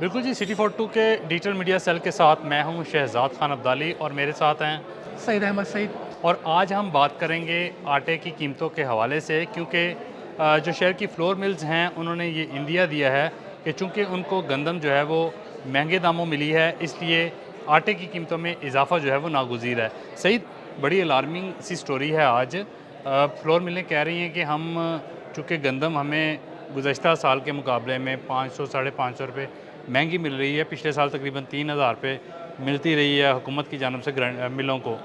बिल्कुल जी, सिटी 42 के digital media cell के साथ मैं हूं शहजाद खान अब्दाली और मेरे साथ हैं। सईद अहमद सईद। और आज हम बात करेंगे आटे की कीमतों के हवाले से, क्योंकि जो शहर की फ्लोर मिल्स हैं उन्होंने ये इंदिया दिया है कि चूँकि उनको गंदम जो है वो महंगे दामों मिली है, इसलिए आटे की कीमतों में इजाफा जो है वो नागुज़ीर है। सही, बड़ी अलार्मिंग सी स्टोरी है आज। फ्लोर मिलें कह रही हैं कि हम चूँकि गंदम हमें गुज़श्ता साल के मुकाबले में 500 साढ़े 500 रुपये महंगी मिल रही है। पिछले साल तकरीबन 3000 रुपये मिलती रही है हुकूमत की जानिब से मिलों को।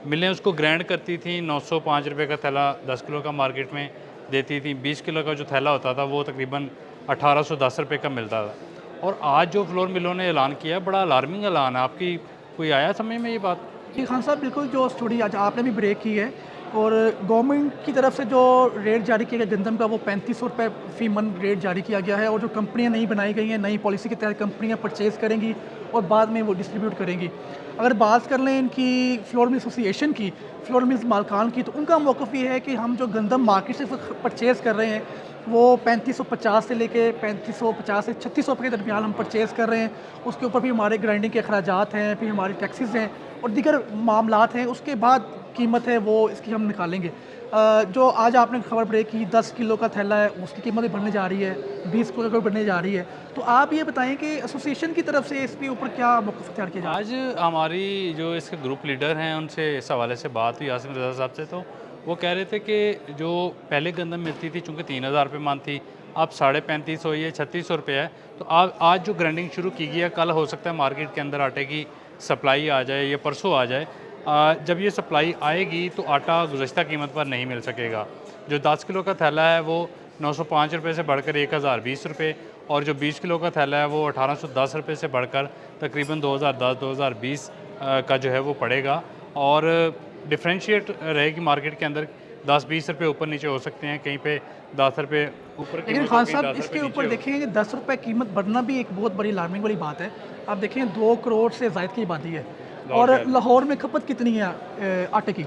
मिलें उसको ग्राइंड करती थी, 905 रुपये का थैला 10 किलो का मार्केट में देती थी। 20 किलो का जो थैला होता था वो तकरीबन 1810 रुपये का मिलता था। और आज जो फ्लोर मिलों ने ऐलान किया है, बड़ा अलार्मिंग ऐलान है। आपकी कोई आया समझ में ये बात? जी खान साहब, बिल्कुल जो स्टोरी आज आपने भी ब्रेक की है। और गवर्नमेंट की तरफ से जो रेट जारी किया गया गंदम का, वो 3500 रुपये फ़ी मन रेट जारी किया गया है। और जो कंपनियां नई बनाई गई हैं, नई पॉलिसी के तहत कंपनियां परचेज़ करेंगी और बाद में वो डिस्ट्रीब्यूट करेंगी। अगर बात कर लें इनकी फ्लोर मिल एसोसिएशन की, फ्लोर मिल्स मालकान की, तो उनका मौक़िफ़ ये है कि हम जो गंदम मार्केट से परचेज़ कर रहे हैं वो 3550 से लेके 3550 से 3600 रुपये के दरमियान हम परचेज़ कर रहे हैं। उसके ऊपर भी हमारे ग्राइंडिंग के अखराजात हैं, फिर हमारी टैक्सेस हैं और दीगर मामलात हैं। उसके बाद कीमत है वो इसकी हम निकालेंगे। जो आज आपने खबर ब्रेक की, 10 किलो का थैला है, उसकी कीमत भी बढ़ने जा रही है, 20 किलो का बढ़ने जा रही है। तो आप ये बताएं कि एसोसिएशन की तरफ से इसके ऊपर क्या मौक़िफ़ इख्तियार किया जा रहा है? आज हमारी जो इसके ग्रुप लीडर हैं उनसे इस हवाले से बात हुई, आसिम रज़ा साहब से। तो वो कह रहे थे कि जो पहले गंदम मिलती थी चूँकि 3000 रुपये मन थी, अब 3550 हुई है, 3600 रुपये है। तो आज जो ग्राइंडिंग शुरू की गई है, कल हो सकता है मार्केट के अंदर आटे की सप्लाई आ जाए या परसों आ जाए। जब ये सप्लाई आएगी तो आटा गुज़श्ता कीमत पर नहीं मिल सकेगा। जो 10 किलो का थैला है वो 905 रुपये से बढ़कर 1020 रुपये, और जो 20 किलो का थैला है वो 1810 रुपये से बढ़कर तकरीबन 2010-2020 का जो है वो पड़ेगा। और डिफरेंशिएट रहेगी मार्केट के अंदर, 10-20 रुपये ऊपर नीचे हो सकते हैं, कहीं पे 10 रुपये ऊपर लेकिन कीमत खान होगी, साहब, 10 रुपये इसके नीचे ऊपर होगी। देखेंगे कि 10 रुपये कीमत बढ़ना भी एक बहुत बड़ी अलार्मिंग वाली बात है। आप देखें 2 करोड़ से ज़ायद की आबादी है बहुत और ज़्यादा, लाहौर में खपत कितनी है आटे की?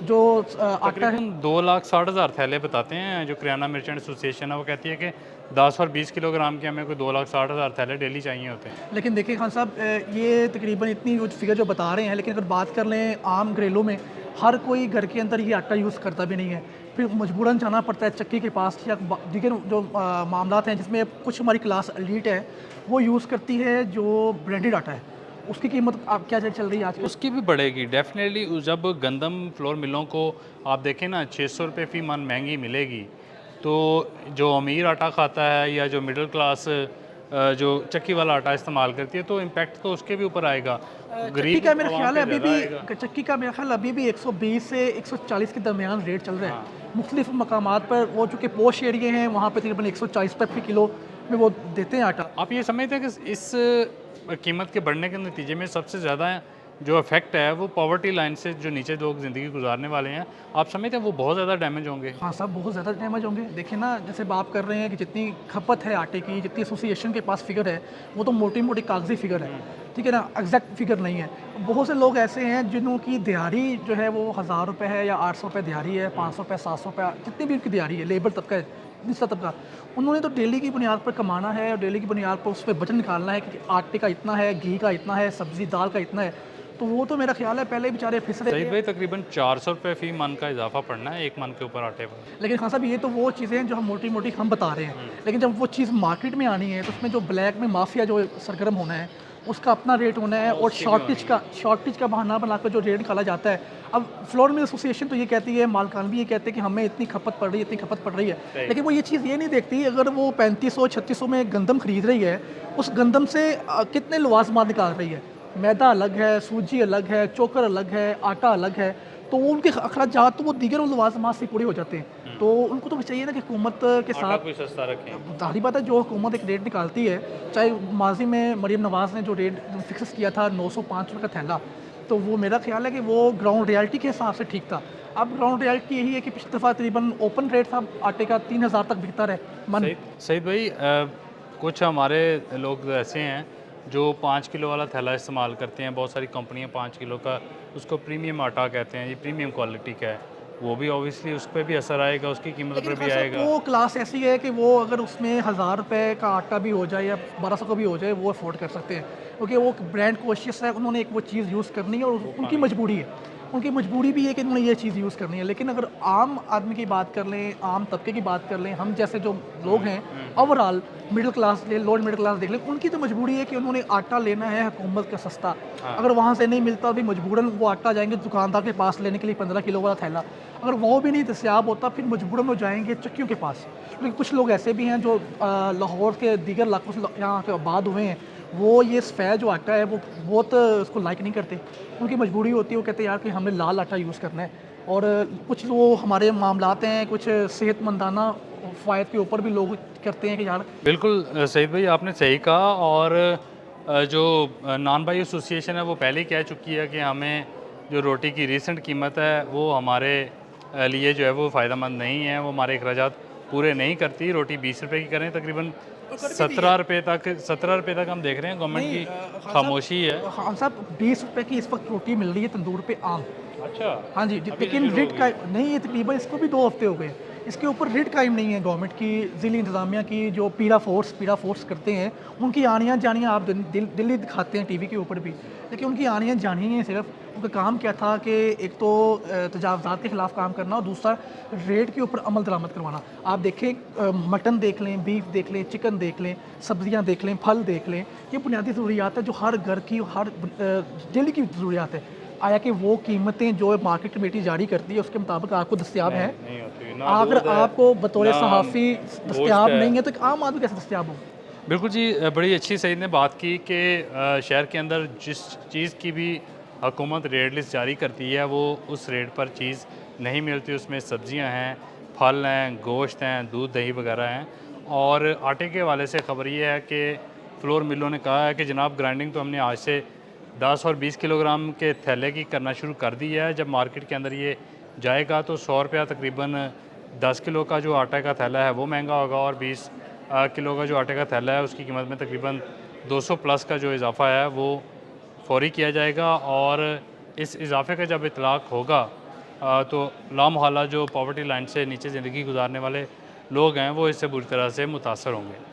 जो आटा है। तकरीबन 2,60,000 थैले बताते हैं। जो किराना मर्चेंट एसोसिएशन है वो कहती है कि 10 और 20 किलोग्राम के हमें कोई 2,60,000 थैले डेली चाहिए होते हैं। लेकिन देखिए खान साहब, ये तकरीबन इतनी जो फिगर जो बता रहे हैं, लेकिन अगर बात कर लें आम घरेलों में, हर कोई घर के अंदर ये आटा यूज़ करता भी नहीं है। फिर मजबूरन जाना पड़ता है चक्की के पास या दीगर जो मामलात हैं जिसमें कुछ हमारी क्लास एलीट है वो यूज़ करती है जो ब्रांडेड आटा है। उसकी कीमत आप क्या चल रही है आजकल? उसकी भी बढ़ेगी डेफ़िनेटली। जब गंदम फ्लोर मिलों को आप देखें ना, 600 रुपये फ़ी मन महंगी मिलेगी, तो जो अमीर आटा खाता है या जो मिडिल क्लास जो चक्की वाला आटा इस्तेमाल करती है, तो इम्पैक्ट तो उसके भी ऊपर आएगा, चक्की गरीब का मेरा आवाम ख्याल है पे अभी ज़्यादा आएगा। भी चक्की का मेरा ख्याल अभी भी 120 से 140 के दरमियान रेट चल रहा हाँ, है मुख्तलिफ मकामात पर। वो चूँकि पोश एरिए हैं, वहाँ पे तकरीबन 140 रुपये फी किलो में वो देते हैं आटा। आप ये समझते हैं कि इस कीमत के बढ़ने के नतीजे में सबसे ज़्यादा जो इफ़ेक्ट है वो पॉवर्टी लाइन से जो नीचे लोग ज़िंदगी गुजारने वाले हैं, आप समझते हैं वो बहुत ज़्यादा डैमेज होंगे? हाँ साहब, बहुत ज़्यादा डैमेज होंगे। देखिए ना, जैसे बात कर रहे हैं कि जितनी खपत है आटे की, जितनी एसोसिएशन के पास फिगर है, वो तो मोटी-मोटी कागज़ी फिगर है, ठीक है ना? एग्जैक्ट फिगर नहीं है। बहुत से लोग ऐसे हैं जिन्हों की दिहाड़ी जो है वो 1000 रुपये है या 800 रुपये दिहाड़ी है, 500 रुपये, 700 रुपये, जितनी भी उनकी दिहाड़ी है, लेबर तबका है, निचला तबका, उन्होंने तो डेली की बुनियाद पर कमाना है और डेली की बुनियाद पर उस पे बजट निकालना है कि आटे का इतना है, घी का इतना है, सब्ज़ी दाल का इतना है। तो वो तो मेरा ख्याल है पहले बेचारे फिस रहे सईद थे। भाई, तकरीबन 400 रुपये फ़ी मन का इजाफा पड़ना है 1 मन के ऊपर आटे पर। लेकिन हाँ साहब, ये तो वो चीज़ें हैं जो हम मोटी-मोटी हम बता रहे हैं। लेकिन जब वो चीज़ मार्केट में आनी है तो उसमें जो ब्लैक में माफिया जो सरगर्म होना है, उसका अपना रेट होना है। हाँ, और उसकी भी होनी है। शॉर्टेज का बहाना बनाकर जो रेट निकाला जाता है। अब फ्लोर मिल एसोसिएशन तो ये कहती है, मालकान भी ये कहते हैं कि हमें इतनी खपत पड़ रही है, इतनी खपत पड़ रही है। सही। लेकिन वो ये चीज़ ये नहीं देखती, अगर वो 3500-3600 में गंदम खरीद रही है, उस गंदम से कितने लवाजमात निकाल रही है। मैदा अलग है, सूजी अलग है, चोकर अलग है, आटा अलग है। तो वो उनके अखराजात तो वो दीगर लवाजमात से पूरे हो जाते हैं। तो उनको तो चाहिए ना कि हुकूमत के आटा साथ, कोई सस्ता रखें। ज़ाहिर बात है जो हुकूमत एक रेट निकालती है, चाहे माजी में मरीम नवाज़ ने जो रेट फिक्स किया था 905 रुपये का थैला, तो वो मेरा ख्याल है कि वो ग्राउंड रियलिटी के हिसाब से ठीक था। अब ग्राउंड रियलिटी यही है कि पिछली दफ़ा तकरीबन ओपन रेट था आटे का 3000 तक बिकता रहे मन। सईद सईद भाई, कुछ हमारे लोग ऐसे हैं जो 5 किलो वाला थैला इस्तेमाल करते हैं। बहुत सारी कंपनियां 5 किलो का उसको प्रीमियम आटा कहते हैं, ये प्रीमियम क्वालिटी का है। वो भी ऑब्वियसली उस पे भी असर आएगा, उसकी कीमत लेकिन पर भी खान साहब आएगा। वो क्लास ऐसी है कि वो अगर उसमें 1000 रुपये का आटा भी हो जाए या 1200 का भी हो जाए वो अफोर्ड कर सकते हैं, क्योंकि वो ब्रांड कॉन्शियस है, उन्होंने एक वो चीज़ यूज़ करनी है और वो उनकी पानी मजबूरी है। उनकी मजबूरी भी है कि उन्होंने ये चीज़ यूज़ करनी है। लेकिन अगर आम आदमी की बात कर लें, आम तबके की बात कर लें, हम जैसे जो लोग हैं, ओवरऑल मिडिल क्लास ले, लोअर मिडिल क्लास देख लें, उनकी तो मजबूरी है कि उन्होंने आटा लेना है हुकूमत का सस्ता। हाँ। अगर वहाँ से नहीं मिलता भी मजबूरन वो आटा जाएँगे दुकानदार के पास लेने के लिए 15 किलो वाला थैला। अगर वो भी नहीं दस्याब होता फिर मजबूरन वो जाएँगे चक्कियों के पास। लेकिन कुछ लोग ऐसे भी हैं जो लाहौर के दीगर इलाकों से यहाँ के आबाद हुए हैं, वो ये सफ़ेद जो आटा है वो बहुत उसको लाइक नहीं करते। उनकी मजबूरी होती है, वो कहते हैं यार कि हमने लाल आटा यूज़ करना है। और कुछ वो हमारे मामलात हैं, कुछ सेहतमंदाना फ़ायद के ऊपर भी लोग करते हैं कि यार बिल्कुल सईद भाई आपने सही कहा। और जो नॉन बाई एसोसिएशन है वो पहले ही कह चुकी है कि हमें जो रोटी की रीसेंट कीमत है वो हमारे लिए जो है वो फ़ायदेमंद नहीं है, वो हमारे अखराजात पूरे नहीं करती। रोटी 20 रुपए की करें तकरीबन तो कर भी रही 17 है। रुपए तक, 17 रुपए तक हम देख रहे हैं गवर्नमेंट नहीं की खान खामोशी है। साहब, खान साहब 20 रुपए की इस वक्त रोटी मिल रही है तंदूर पे आम। अच्छा, हाँ जी, अभी से लेकिन शुरू हो रिट का गई। नहीं है, तकरीबन इसको भी 2 हफ़्ते हो गए। इसके ऊपर रिट कायम नहीं है गवर्नमेंट की, ज़िली इंतज़ामिया की जो पीड़ा फोर्स करते हैं, उनकी आनियाँ-जानियाँ आप दिल्ली दिखाते हैं टीवी के ऊपर भी, लेकिन उनकी आनियाँ-जानियाँ ही हैं सिर्फ़। उनका काम क्या था कि एक तो तजावज़ात के ख़िलाफ़ काम करना और दूसरा रेट के ऊपर अमल दरामद करवाना। आप देखें मटन देख लें, बीफ देख लें, चिकन देख लें, सब्ज़ियाँ देख लें, फल देख लें, ये बुनियादी ज़रूरियात है जो हर घर की हर डेली की ज़रूरियात है। आया कि वो कीमतें जो मार्केट कमेटी जारी करती है उसके मुताबिक आपको दस्तयाब हैं। नहीं होती, ना अगर दूध है, आपको बतौर ना सहाफ़ी गोश्त दस्तयाब है। नहीं है तो एक आम आदमी कैसे दस्तयाब हो? बिल्कुल जी, बड़ी अच्छी सईद ने बात की कि शहर के अंदर जिस चीज़ की भी हुकूमत रेट लिस्ट जारी करती है वो उस रेट पर चीज़ नहीं मिलती। उसमें सब्जियां हैं, फल हैं, गोश्त हैं, दूध दही वगैरह हैं। और आटे के हवाले से ख़बर ये है कि फ्लोर मिलों ने कहा है कि जनाब ग्राइंडिंग तो हमने आज से 10 और 20 किलोग्राम के थैले की करना शुरू कर दी है। जब मार्केट के अंदर ये जाएगा तो 100 रुपया तकरीबन 10 किलो का जो आटे का थैला है वो महंगा होगा, और 20 किलो का जो आटे का थैला है उसकी कीमत में तकरीबन 200 प्लस का जो इजाफा है वो फौरी किया जाएगा। और इस इजाफे का जब इतलाक़ होगा तो लामहला जो पॉवर्टी लाइन से नीचे ज़िंदगी गुजारने वाले लोग हैं वो इससे बुरी तरह से मुतासर होंगे।